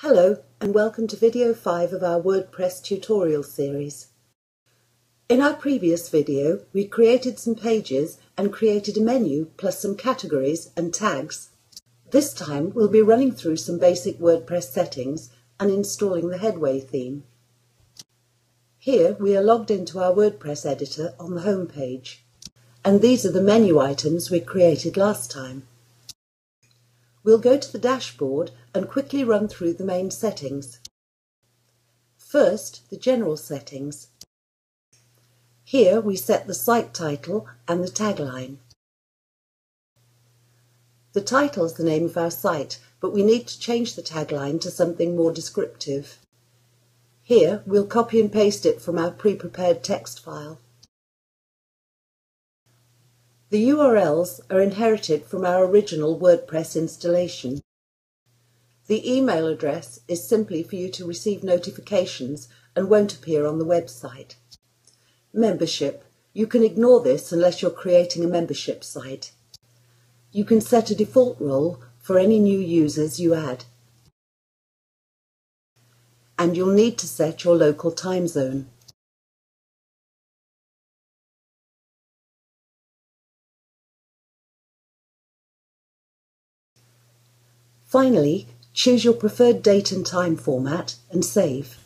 Hello and welcome to video 5 of our WordPress tutorial series. In our previous video we created some pages and created a menu plus some categories and tags. This time we'll be running through some basic WordPress settings and installing the Headway theme. Here we are logged into our WordPress editor on the home page, and these are the menu items we created last time. We'll go to the dashboard and quickly run through the main settings. First, the general settings. Here we set the site title and the tagline. The title is the name of our site, but we need to change the tagline to something more descriptive. Here we'll copy and paste it from our pre-prepared text file. The URLs are inherited from our original WordPress installation. The email address is simply for you to receive notifications and won't appear on the website. Membership. You can ignore this unless you're creating a membership site. You can set a default role for any new users you add. And you'll need to set your local time zone. Finally, choose your preferred date and time format and save.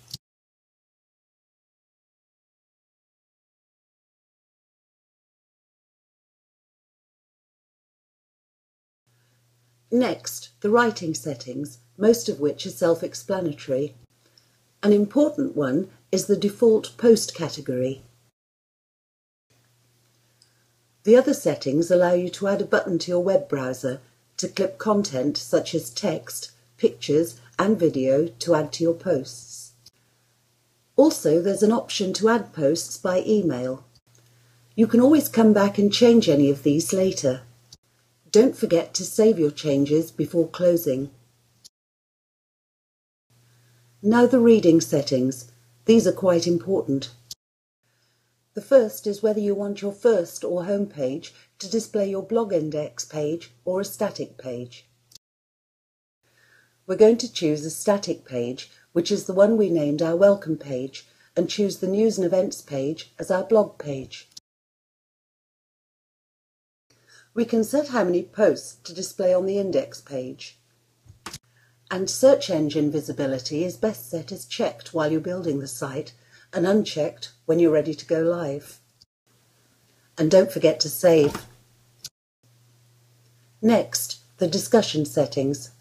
Next, the writing settings, most of which are self-explanatory. An important one is the default post category. The other settings allow you to add a button to your web browser to clip content such as text, pictures and video to add to your posts. Also, there's an option to add posts by email. You can always come back and change any of these later. Don't forget to save your changes before closing. Now the reading settings. These are quite important. The first is whether you want your first or home page to display your blog index page or a static page. We're going to choose a static page, which is the one we named our welcome page, and choose the news and events page as our blog page. We can set how many posts to display on the index page. And search engine visibility is best set as checked while you're building the site and unchecked when you're ready to go live. And don't forget to save. Next, the discussion settings.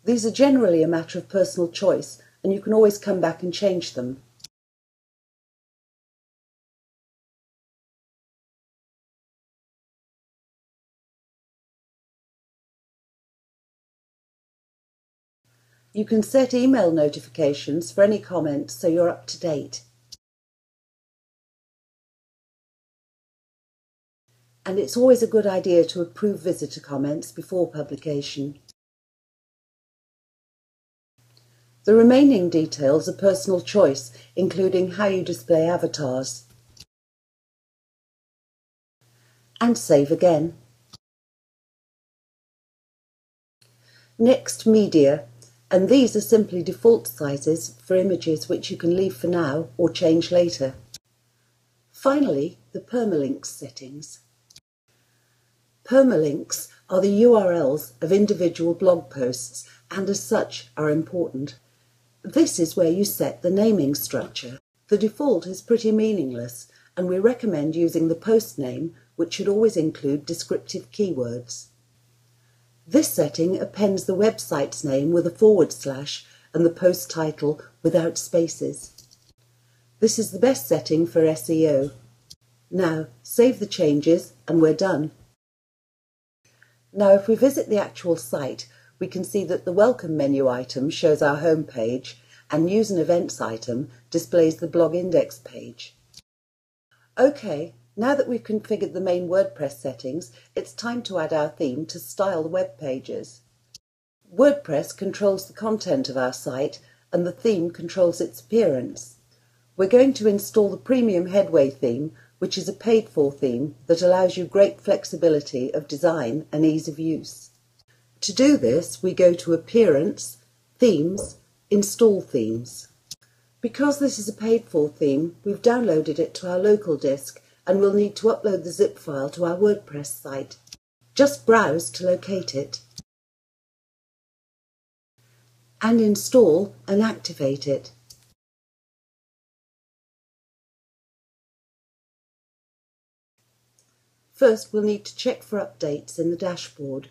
These are generally a matter of personal choice, and you can always come back and change them. You can set email notifications for any comments so you're up to date. And it's always a good idea to approve visitor comments before publication. The remaining details are personal choice, including how you display avatars. And save again. Next, media. And these are simply default sizes for images which you can leave for now or change later. Finally, the permalinks settings. Permalinks are the URLs of individual blog posts and as such are important. This is where you set the naming structure. The default is pretty meaningless, and we recommend using the post name, which should always include descriptive keywords. This setting appends the website's name with a / and the post title without spaces. This is the best setting for SEO. Now, save the changes and we're done. Now, if we visit the actual site, we can see that the Welcome menu item shows our home page and News and Events item displays the blog index page. Okay. Now that we've configured the main WordPress settings, it's time to add our theme to style the web pages. WordPress controls the content of our site and the theme controls its appearance. We're going to install the Premium Headway theme, which is a paid-for theme that allows you great flexibility of design and ease of use. To do this, we go to Appearance, Themes, Install Themes. Because this is a paid-for theme, we've downloaded it to our local disk and we'll need to upload the zip file to our WordPress site. Just browse to locate it and install and activate it. First, we'll need to check for updates in the dashboard.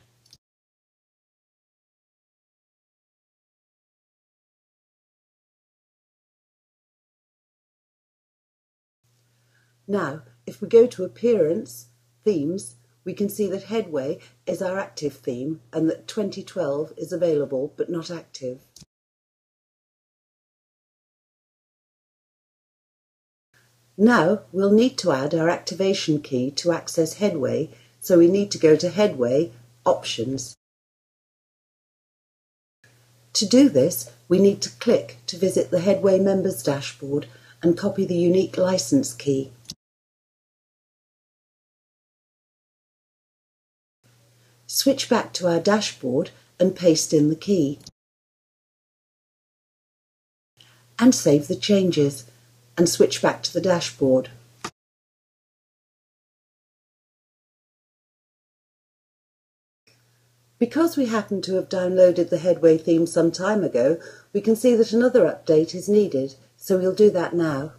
Now, if we go to Appearance, Themes, we can see that Headway is our active theme and that 2012 is available but not active. Now we'll need to add our activation key to access Headway, so we need to go to Headway, Options. To do this, we need to click to visit the Headway members dashboard and copy the unique license key. Switch back to our dashboard and paste in the key. And save the changes and switch back to the dashboard. Because we happen to have downloaded the Headway theme some time ago, we can see that another update is needed, so we'll do that now.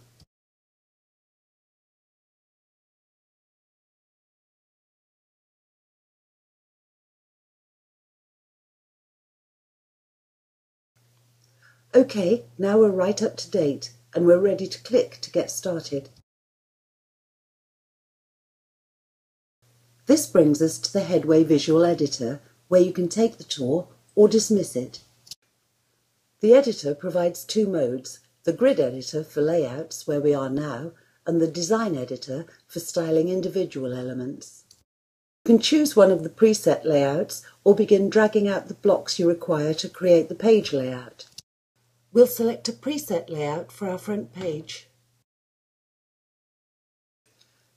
OK, now we're right up to date and we're ready to click to get started. This brings us to the Headway Visual Editor, where you can take the tour or dismiss it. The editor provides two modes, the Grid Editor for layouts, where we are now, and the Design Editor for styling individual elements. You can choose one of the preset layouts or begin dragging out the blocks you require to create the page layout. We'll select a preset layout for our front page.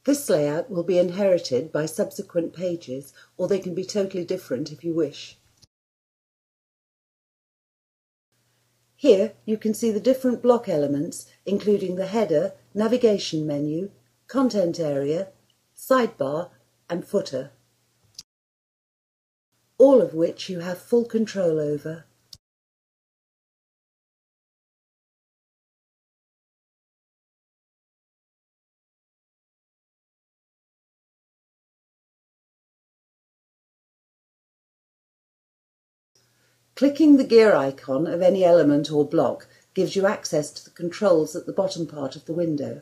This layout will be inherited by subsequent pages, or they can be totally different if you wish. Here you can see the different block elements, including the header, navigation menu, content area, sidebar and footer, all of which you have full control over. Clicking the gear icon of any element or block gives you access to the controls at the bottom part of the window.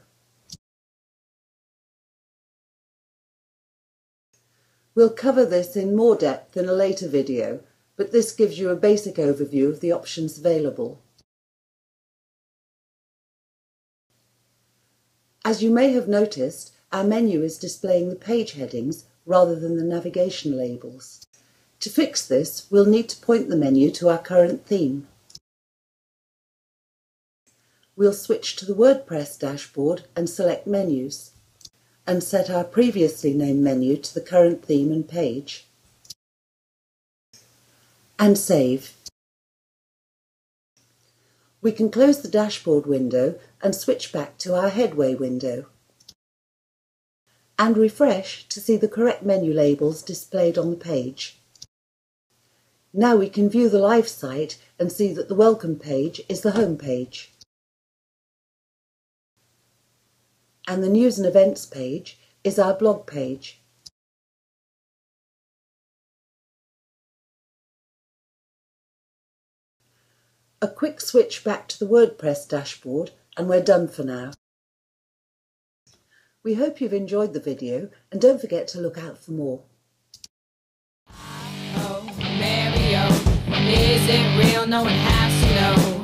We'll cover this in more depth in a later video, but this gives you a basic overview of the options available. As you may have noticed, our menu is displaying the page headings rather than the navigation labels. To fix this, we'll need to point the menu to our current theme. We'll switch to the WordPress dashboard and select Menus, and set our previously named menu to the current theme and page, and save. We can close the dashboard window and switch back to our Headway window, and refresh to see the correct menu labels displayed on the page. Now we can view the live site and see that the welcome page is the home page, and the news and events page is our blog page. A quick switch back to the WordPress dashboard and we're done for now. We hope you've enjoyed the video and don't forget to look out for more. Is it real? No one has to know.